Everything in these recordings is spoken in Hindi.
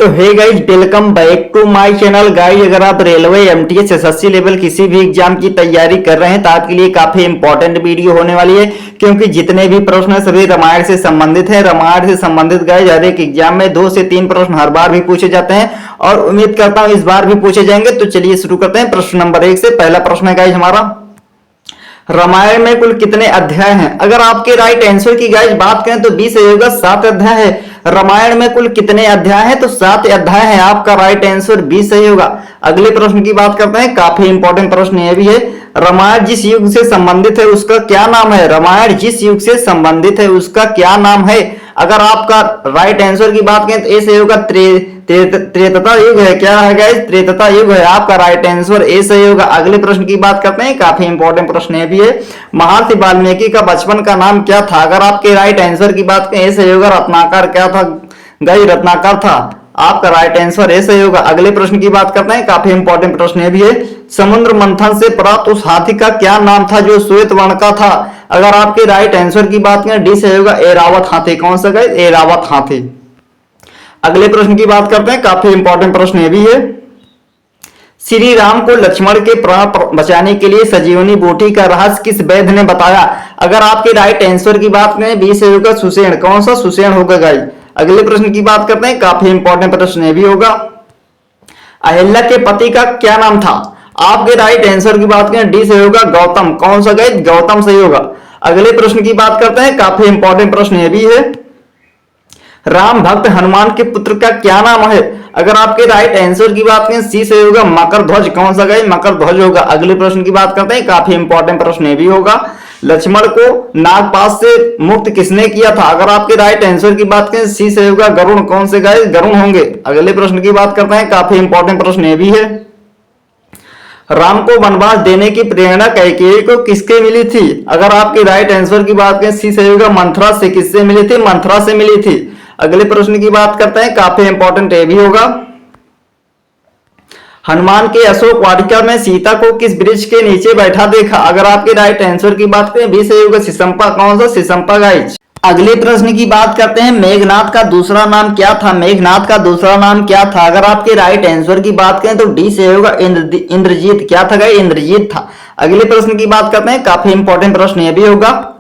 तो hey guys, welcome back to my channel. Guys, अगर आप रेलवे एमटीएस एसएससी लेवल किसी भी एग्जाम की तैयारी कर रहे हैं तो आपके लिए काफी इंपॉर्टेंट वीडियो होने वाली है, क्योंकि जितने भी प्रश्न है सभी रामायण से संबंधित है। रामायण से संबंधित गाइज हर एक एग्जाम में 2 से 3 प्रश्न हर बार भी पूछे जाते हैं और उम्मीद करता हूं इस बार भी पूछे जाएंगे। तो चलिए शुरू करते हैं प्रश्न नंबर 1 से। पहला प्रश्न है गाइज हमारा, रामायण में कुल कितने अध्याय हैं? अगर आपके राइट आंसर की गाइज बात करें तो 20 होगा, 7 अध्याय है। रामायण में कुल कितने अध्याय हैं? तो 7 अध्याय हैं। आपका राइट आंसर 20 सही होगा। अगले प्रश्न की बात करते हैं, काफी इंपॉर्टेंट प्रश्न ये भी है। रामायण जिस युग से संबंधित है उसका क्या नाम है? रामायण जिस युग से संबंधित है उसका क्या नाम है? अगर आपका राइट आंसर की बात करें तो ए सही होगा, त्रेता युग है। क्या है गाइस? त्रेता युग है। आपका राइट आंसर ए सही होगा। अगले प्रश्न की बात करते हैं, काफी इंपॉर्टेंट प्रश्न ये भी है। महर्षि वाल्मीकि का बचपन का नाम क्या था? अगर आपके राइट आंसर की बात करें ए सही होगा, रत्नाकर क्या था गाइस? रत्नाकर था। आपका राइट आंसर ए सही होगा। अगले प्रश्न की बात करते हैं, काफी इंपॉर्टेंट प्रश्न ये भी है। समुद्र मंथन से प्राप्त उस हाथी का क्या नाम था जो श्वेत वर्ण का था? अगर आपके राइट आंसर की बात करें डी सही होगा, ऐरावत हाथी। कौन सा गाइस? ऐरावत हाथी। अगले प्रश्न की बात करते हैं, काफी इंपॉर्टेंट प्रश्न ये भी है। श्री राम को लक्ष्मण के प्राण बचाने के लिए संजीवनी बूटी का रहस्य किस वैद्य ने बताया? अगर आपके राइट आंसर की बात करें बी से होगा, सुषेण। कौन सा? सुषेण होगा गाइस। अगले प्रश्न की बात करते हैं, काफी इंपॉर्टेंट प्रश्न ये भी होगा। अहिल्या के पति का क्या नाम था? आपके राइट आंसर की बात करें डी से होगा, गौतम। कौन सा गाइस? गौतम सही होगा। अगले प्रश्न की बात करते हैं, काफी इंपॉर्टेंट प्रश्न ये भी है। राम भक्त हनुमान के पुत्र का क्या नाम है? अगर आपके राइट आंसर की बात करें सी से होगा, मकर ध्वज। कौन सा गाइस? मकर ध्वज होगा। अगले प्रश्न की बात करते हैं, काफी इंपॉर्टेंट प्रश्न ये भी होगा। लक्ष्मण को नागपाश से मुक्त किसने किया था? अगर आपके राइट आंसर की बात करें सी से होगा, गरुण। कौन से गाइस? गरुण होंगे। अगले प्रश्न की बात करते हैं, काफी इंपॉर्टेंट प्रश्न ये भी है। राम को वनवास देने की प्रेरणा कैकेयी को किसके मिली थी? अगर आपके राइट आंसर की बात करें सी से होगा, मंथरा से। किससे मिली थी? मंथरा से मिली थी। अगले प्रश्न की बात करते हैं, काफी इंपॉर्टेंट ये भी होगा। हनुमान के अशोक वाटिका में सीता को किस वृक्ष के नीचे बैठा देखा? अगर आपके राइट आंसर की बात करें बी से होगा, सिसंपा। कौन सा? सिसंपा गाइस। अगले प्रश्न की बात करते हैं, मेघनाथ का दूसरा नाम क्या था? मेघनाथ का दूसरा नाम क्या था? अगर आपके राइट आंसर की बात करें तो डी से होगा, इंद्रजीत। क्या था गाइस? इंद्रजीत था। अगले प्रश्न की बात करते हैं, काफी इंपॉर्टेंट प्रश्न ये भी होगा।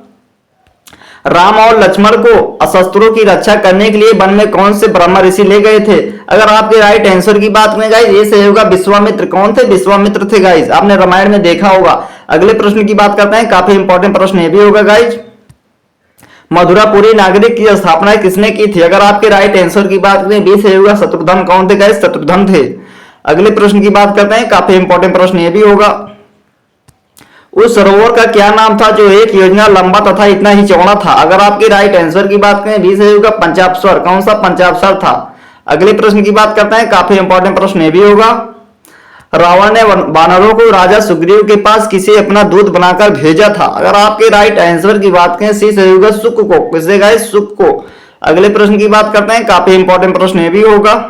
राम और लक्ष्मण को शस्त्रों की रक्षा करने के लिए वन में कौन से ब्रह्म ऋषि ले गए थे? अगर आपके राइट आंसर की बात करें गाइस ये सही होगा, विश्वामित्र। कौन थे? विश्वामित्र थे गाइस। आपने रामायण में देखा होगा। अगले प्रश्न की बात करते हैं, काफी इंपॉर्टेंट प्रश्न ये भी होगा गाइस। मधुरापुरी नागरिक की स्थापना किसने की थी? अगर आपके राइट आंसर की बात करें बी से होगा, शत्रुघ्न। कौन थे गाइस? शत्रुघ्न थे। अगले प्रश्न की बात करते हैं, काफी इंपॉर्टेंट प्रश्न ये भी होगा। उस सरोवर का क्या नाम था जो एक योजना लंबा तथा इतना ही चौड़ा था? अगर आपके राइट आंसर की बात करें बी से होगा, पंचाक्षर। कौन सा? पंचाक्षर था। अगले प्रश्न की बात करते हैं, काफी इंपॉर्टेंट प्रश्न ये भी होगा। रावण ने वानरों को राजा सुग्रीव के पास किसे अपना दूत बनाकर भेजा था? अगर आपके राइट आंसर की बात करें सी से होगा, सुक को। किसे गाइस? सुक को। अगले प्रश्न की बात करते हैं, काफी इंपॉर्टेंट प्रश्न ये भी होगा।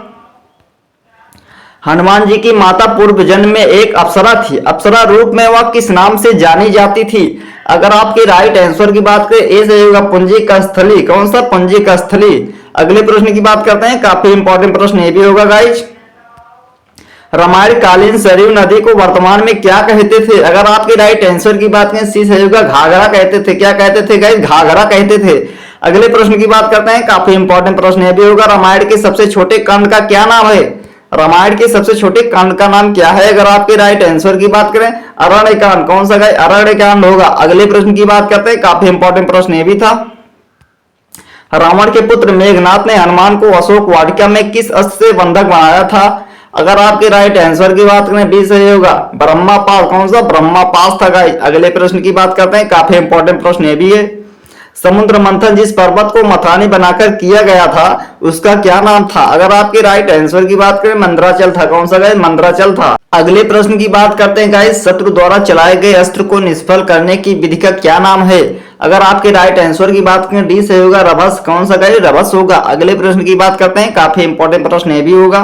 हनुमान जी की माता पूर्व जन्म में एक अप्सरा थी। अप्सरा रूप में वह किस नाम से जानी जाती थी? अगर आपके राइट आंसर की बात करें ए से होगा, पुंजिका स्थली। कौन सा? पुंजिका स्थली। अगले प्रश्न की बात करते हैं, काफी इंपॉर्टेंट प्रश्न ये भी होगा गाइज। रामायण कालीन सरयू नदी को वर्तमान में क्या कहते थे? अगर आपके राइट आंसर की बात करें सी से होगा, घाघरा कहते थे। क्या कहते थे गाइज? घाघरा कहते थे। अगले प्रश्न की बात करते हैं, काफी इंपॉर्टेंट प्रश्न ये भी होगा। रामायण के सबसे छोटे कांड का क्या नाम है? रामायण के सबसे छोटे कांड का नाम क्या है? अगर आपके राइट आंसर की बात करें अरण्यकांड। कौन सा गाइस? अरण्यकांड होगा। अगले प्रश्न की बात करते हैं, काफी इंपॉर्टेंट प्रश्न ये भी था। रावण के पुत्र मेघनाथ ने हनुमान को अशोक वाटिका में किस अस्त्र से बंधक बनाया था? अगर आपके राइट आंसर की बात करें बी सही होगा, ब्रह्मापास। कौन सा? ब्रह्मापास था गाइस। अगले प्रश्न की बात करते हैं, काफी इंपॉर्टेंट प्रश्न ये भी है। समुद्र मंथन जिस पर्वत को मथानी बनाकर किया गया था उसका क्या नाम था? अगर आपके राइट आंसर की बात करें मंदराचल था। कौन सा गाइस? मंदराचल था। अगले प्रश्न की बात करते हैं गाइस, शत्रु द्वारा चलाए गए अस्त्र को निष्फल करने की विधि का क्या नाम है? अगर आपके राइट आंसर की बात करें डी से होगा, रभस। कौन सा गाइस? रभस होगा। अगले प्रश्न की बात करते हैं, काफी इंपॉर्टेंट प्रश्न ये भी होगा।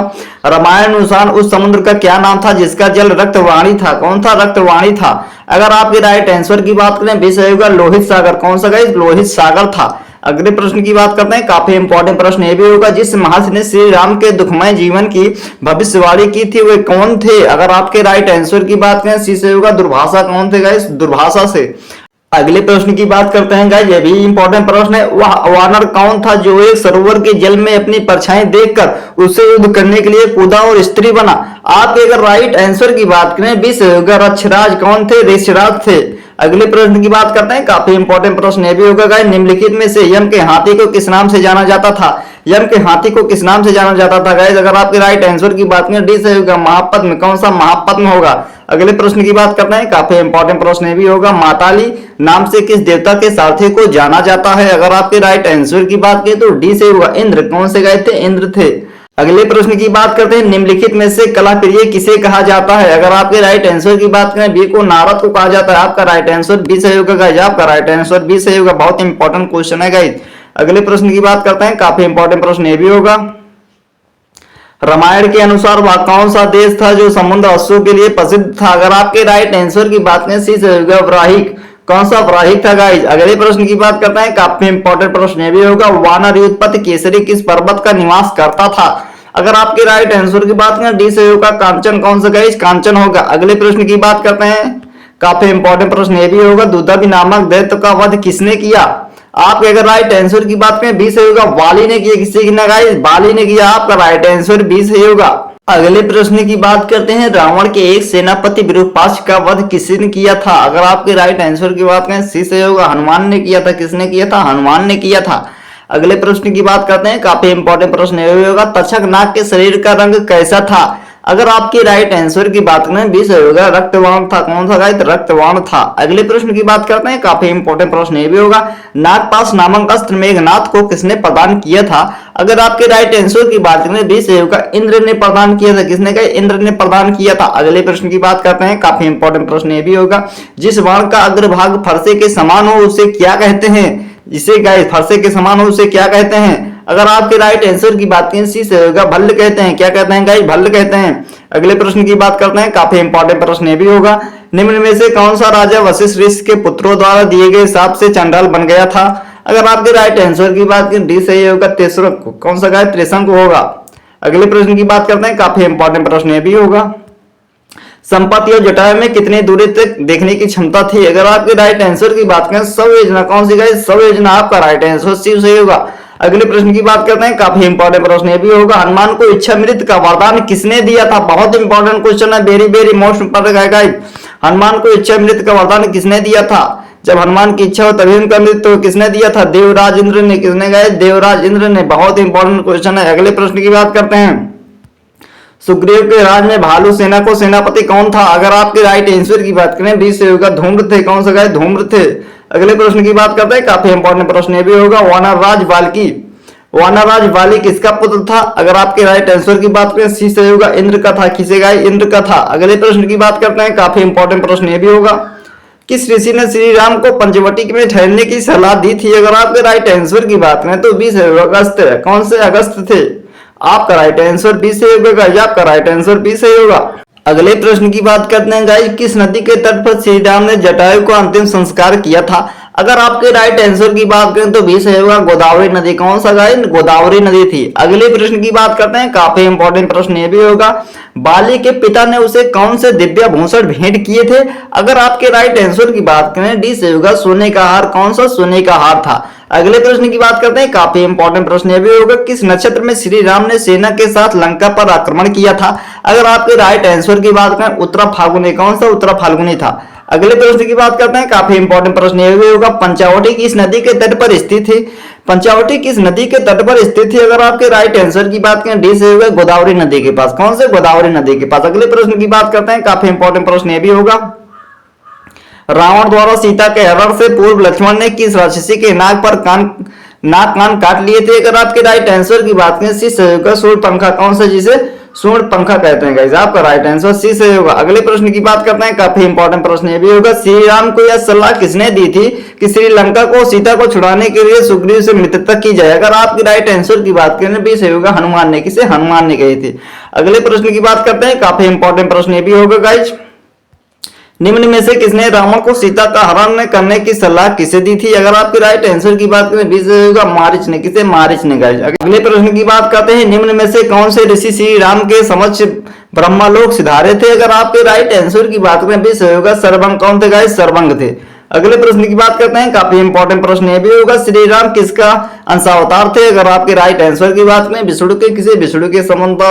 रामायण अनुसार उस समुद्र का क्या नाम था जिसका जल रक्तवाणी था? कौन था? रक्तवाणी था। अगर आपके राइट आंसर की बात करें बी से होगा, लोहित सागर। कौन सा गाइस? लोहित सागर था। अगले प्रश्न की बात करते हैं, काफी इंपॉर्टेंट प्रश्न ये भी होगा, जिस महर्षि ने श्री राम के दुखमय जीवन की भविष्यवाणी की थी वे कौन थे? अगर आपके राइट आंसर की बात करें सी से होगा दुर्भाषा। कौन थे गाइस? दुर्भाषा से। अगले प्रश्न की बात करते हैं गाइस, ये भी इंपॉर्टेंट प्रश्न है, वह वानर कौन था जो एक सरोवर के जल में अपनी परछाई देखकर उससे युद्ध करने के लिए कूदा और स्त्री बना? आपके अगर राइट आंसर की बात करें बी से होगा रक्षराज। कौन थे? ऋषराज थे। अगले प्रश्न की बात करते हैं, काफी इंपॉर्टेंट प्रश्न ये भी होगा गाइस, निम्नलिखित में से यम के हाथी को किस नाम से जाना जाता था? यम के हाथी को किस नाम से जाना जाता था गाइस? अगर आपके राइट आंसर की बात करें डी से होगा महापद्म। कौन सा? महापद्म होगा। अगले प्रश्न की बात करते हैं, काफी इंपॉर्टेंट प्रश्न ये भी होगा, माताली नाम से किस देवता के सारथी को जाना जाता है? अगर आपके राइट आंसर की बात करें तो डी से होगा इंद्र। कौन से गए थे? इंद्र थे। अगले प्रश्न की बात करते हैं, निम्नलिखित में से कला प्रिय किसे कहा जाता है? अगर आपके राइट आंसर की बात करें बी को नारद को कहा जाता है। आपका राइट आंसर बी से होगा गाइस। आपका राइट आंसर बी से होगा। बहुत इंपॉर्टेंट क्वेश्चन है गाइस। अगले प्रश्न की बात करते हैं, काफी इंपॉर्टेंट प्रश्न ये भी होगा, रामायण के अनुसार वह कौन सा देश था जो समुद्र अस्सों के लिए प्रसिद्ध था? अगर आपके राइट आंसर की बात करें सी से होगा व्राहिक। कौन सा? व्राहिक था गाइस। अगले प्रश्न की बात करते हैं, काफी इंपॉर्टेंट प्रश्न ये भी होगा, वानर उत्पत्ति केसरी किस पर्वत का निवास करता था? अगर आपके राइट आंसर की बात करें डी से होगा कांचन। कौन सा गाइस? कांचन होगा। अगले प्रश्न की बात करते हैं, काफी इंपॉर्टेंट प्रश्न ये भी होगा, दुर्दमि नामक दैत्य का वध किसने किया? आपके अगर राइट आंसर की बात करें बी से होगा वाली ने किया। किससे किया गाइस? वाली ने किया। आपका राइट आंसर बी से होगा। अगले प्रश्न की बात करते हैं, रावण के एक सेनापति विरूपाक्ष का वध किसने किया था? अगर आपके राइट आंसर की बात करें सी से होगा हनुमान ने किया था। किसने किया था? हनुमान ने किया था। अगले प्रश्न की बात करते हैं, काफी इंपॉर्टेंट प्रश्न ये होगा, तक्षक नाग के शरीर का रंग कैसा था? अगर आपकी राइट आंसर की बात करें बी से होगा रक्तवर्ण था। कौन सा गाइस? रक्तवर्ण था। अगले प्रश्न की बात करते हैं, काफी इंपॉर्टेंट प्रश्न ये भी होगा, नागपाश नामक अस्त्र मेघनाथ को किसने प्रदान किया था? अगर आपके राइट आंसर की बात करें बी से होगा इंद्र ने प्रदान किया था। किसने कहा? इंद्र ने प्रदान किया था। अगले प्रश्न की बात करते हैं, काफी इंपॉर्टेंट प्रश्न ये भी होगा, जिस बाण का अग्रभाग फरसे के समान हो उसे क्या कहते हैं? जिसे गाइस फरसे के समान हो उसे क्या कहते हैं? अगर आपके राइट आंसर की बात करें सी से होगा भल्ल कहते हैं। क्या कहते हैं गाइस? भल्ल कहते हैं। अगले प्रश्न की बात करते हैं, काफी इंपॉर्टेंट प्रश्न ये भी होगा, निम्न में से कौन सा राजा वशिष्ठ ऋषि के पुत्रों द्वारा दिए गए शाप से चंडाल बन गया था? अगर आपके राइट आंसर की बात करें डी से होगा त्रिशंकु। कौन सा गाइस? त्रिशंकु होगा। अगले प्रश्न की बात करते हैं, काफी इंपॉर्टेंट प्रश्न ये भी होगा, संपत्ति और जटायु में कितनी दूरी तक देखने की क्षमता थी? अगर आपके राइट आंसर की बात करें सवयोजना। कौन सी गाइस? सवयोजना। आपका राइट आंसर सी सही होगा। अगले प्रश्न की बात करते हैं, काफी इंपॉर्टेंट प्रश्न ये भी होगा, हनुमान को इच्छामृत का वरदान किसने दिया था? बहुत इंपॉर्टेंट क्वेश्चन है, very very most important guys. Hanuman को इच्छामृत का वरदान किसने दिया था? जब हनुमान की इच्छा हो तभी उनका मृत्यु किसने दिया था? देवराज इंद्र ने। किसने गाइस? देवराज इंद्र ने। बहुत इंपॉर्टेंट क्वेश्चन है। अगले प्रश्न की बात करते हैं, सुग्रीव के राज में भालू सेना को सेनापति कौन था? अगर आपके राइट आंसर की बात करें बी से होगा धूम्र थे। कौन सा गाइस? धूम्र थे। अगले प्रश्न की बात करते हैं, काफी इंपॉर्टेंट प्रश्न ये भी होगा, वानरराज वाल्की। वानरराज वाली किसका पुत्र था? अगर आपके राइट आंसर की बात करें सी से होगा इंद्र का था। किसे गाइस? इंद्र का था। अगले प्रश्न की बात करते हैं, काफी इंपॉर्टेंट प्रश्न ये भी होगा, किस ऋषि ने श्री राम को पंचवटी में ठहरने की सलाह दी थी? अगर आपके राइट आंसर की बात करें तो बी से होगा अगस्त। कौन से? अगस्त थे। आपका राइट आंसर बी से होगा गाइस। आपका राइट आंसर बी से होगा। अगले प्रश्न की बात करते हैं गाइस, किस नदी के तट पर श्री राम ने जटायु को अंतिम संस्कार किया था? अगर आपके राइट आंसर की बात करें तो बी से होगा गोदावरी नदी। कौन सा गाइस? गोदावरी नदी थी। अगले प्रश्न की बात करते हैं, काफी इंपॉर्टेंट प्रश्न ये भी होगा, बाली के पिता ने उसे कौन से दिव्य भूषण भेंट किए थे? अगर आपके राइट आंसर की बात करें डी से होगा सोने का हार। कौन सा? सोने का हार था। अगले प्रश्न की बात करते हैं, काफी इंपॉर्टेंट प्रश्न ये भी होगा, किस नक्षत्र में श्री राम ने सेना के साथ लंका पर आक्रमण किया था? अगर आपके राइट आंसर की बात करें उत्तरा फाल्गुनी। कौन सा? उत्तरा फाल्गुनी था। अगले प्रश्न की बात करते हैं, काफी इंपॉर्टेंट प्रश्न ये भी होगा, पंचावटी किस नदी के तट पर स्थित है? पंचावटी किस नदी के तट पर स्थित है? अगर आपके राइट आंसर की बात करें डी से होगा गोदावरी नदी के पास। कौन से? गोदावरी नदी के पास। अगले प्रश्न की बात करते हैं, काफी इंपॉर्टेंट प्रश्न ये भी होगा, रावण द्वारा सीता के हरण से पूर्व लक्ष्मण ने किस राक्षसी के नाक कान काट लिए थे? अगर आपके राइट आंसर की बात करें सी से होगा सूर्यपंखा। कौन सा? जिसे सूर्यपंखा कहते हैं गाइस। आपका राइट आंसर सी से होगा। अगले प्रश्न की बात करते हैं, काफी इंपॉर्टेंट प्रश्न ये भी होगा, श्री राम को यह सलाह किसने दी थी कि श्रीलंका को सीता को छुड़ाने के लिए सुग्रीव से मित्रता की जाए? अगर आपकी राइट आंसर की बात करें बी से होगा हनुमान ने। किसे? हनुमान ने कही थी। अगले प्रश्न की बात करते हैं, काफी इंपॉर्टेंट प्रश्न ये भी होगा गाइस, निम्न में से किसने रावण को सीता का हरण करने की सलाह किसे दी थी? अगर आपके राइट आंसर की बात करें, बी सही होगा मारीच ने। किसे? मारीच ने गाइस। अगले प्रश्न की बात करते हैं, निम्न में से कौन से ऋषि श्री राम के समक्ष ब्रह्मलोक सिधारे थे? अगर आपके राइट आंसर की बात करें, बी सही होगा सर्वंग। कौन थे गाइस? सर्वंग थे। अगले प्रश्न की बात करते हैं, काफी इंपॉर्टेंट प्रश्न ये भी होगा, श्री राम किसका अंशावतार थे? अगर आपके राइट आंसर की बात करें, विष्णु के। किसे? विष्णु के संबंध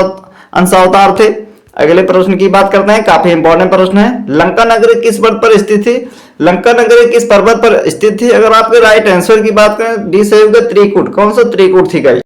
अंशावतार थे। अगले प्रश्न की बात करते हैं, काफी इंपॉर्टेंट प्रश्न है, लंका नगरी किस पर्वत पर स्थित थी? लंका नगरी किस पर्वत पर स्थित थी? अगर आपके राइट आंसर की बात करें, डी सही होगा त्रिकूट। कौन सा? त्रिकूट थी गाइस।